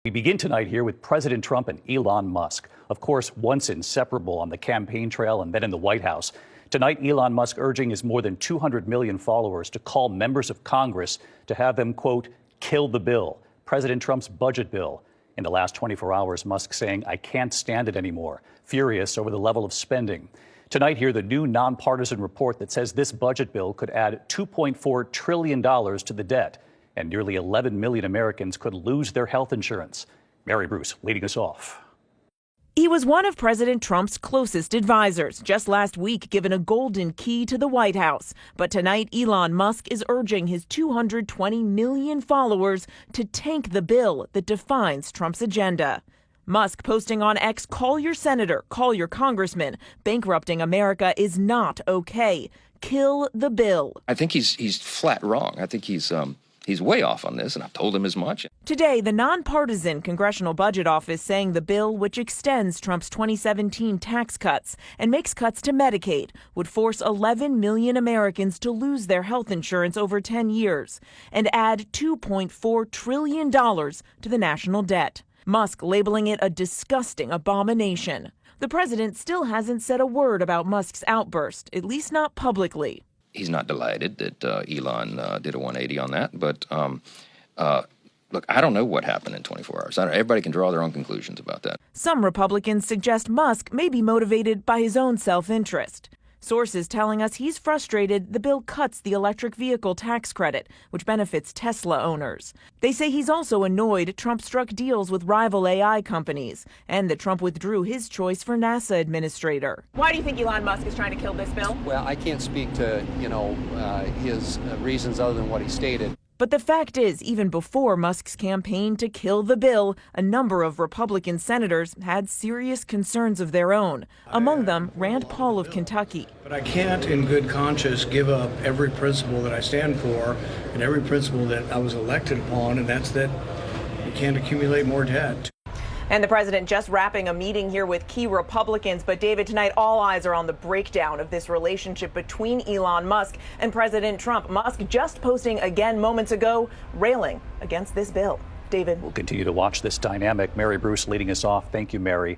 We begin tonight here with President Trump and Elon Musk. Of course, once inseparable on the campaign trail and then in the White House. Tonight, Elon Musk urging his more than 200 million followers to call members of Congress to have them, quote, kill the bill, President Trump's budget bill. In the last 24 hours, Musk saying, I can't stand it anymore, furious over the level of spending. Tonight, here, the new nonpartisan report that says this budget bill could add $2.4 trillion to the debt, and nearly 11 million Americans could lose their health insurance. Mary Bruce leading us off. He was one of President Trump's closest advisors, just last week given a golden key to the White House. But tonight, Elon Musk is urging his 220 million followers to tank the bill that defines Trump's agenda. Musk posting on X, call your senator, call your congressman. Bankrupting America is not okay. Kill the bill. I think he's flat wrong. I think he's way off on this, and I've told him as much. Today, the nonpartisan Congressional Budget Office saying the bill, which extends Trump's 2017 tax cuts and makes cuts to Medicaid, would force 11 million Americans to lose their health insurance over 10 years and add $2.4 trillion to the national debt. Musk labeling it a disgusting abomination. The president still hasn't said a word about Musk's outburst, at least not publicly. He's not delighted that Elon did a 180 on that, but look, I don't know what happened in 24 hours. Everybody can draw their own conclusions about that. Some Republicans suggest Musk may be motivated by his own self-interest. Sources telling us he's frustrated the bill cuts the electric vehicle tax credit, which benefits Tesla owners. They say he's also annoyed Trump struck deals with rival AI companies and that Trump withdrew his choice for NASA administrator. Why do you think Elon Musk is trying to kill this bill? Well, I can't speak to, his reasons other than what he stated. But the fact is, even before Musk's campaign to kill the bill, a number of Republican senators had serious concerns of their own, among them Rand Paul of Kentucky. But I can't, in good conscience, give up every principle that I stand for and every principle that I was elected upon, and that's that we can't accumulate more debt. And the president just wrapping a meeting here with key Republicans. But David, tonight all eyes are on the breakdown of this relationship between Elon Musk and President Trump. Musk just posting again moments ago, railing against this bill. David. We'll continue to watch this dynamic. Mary Bruce leading us off. Thank you, Mary.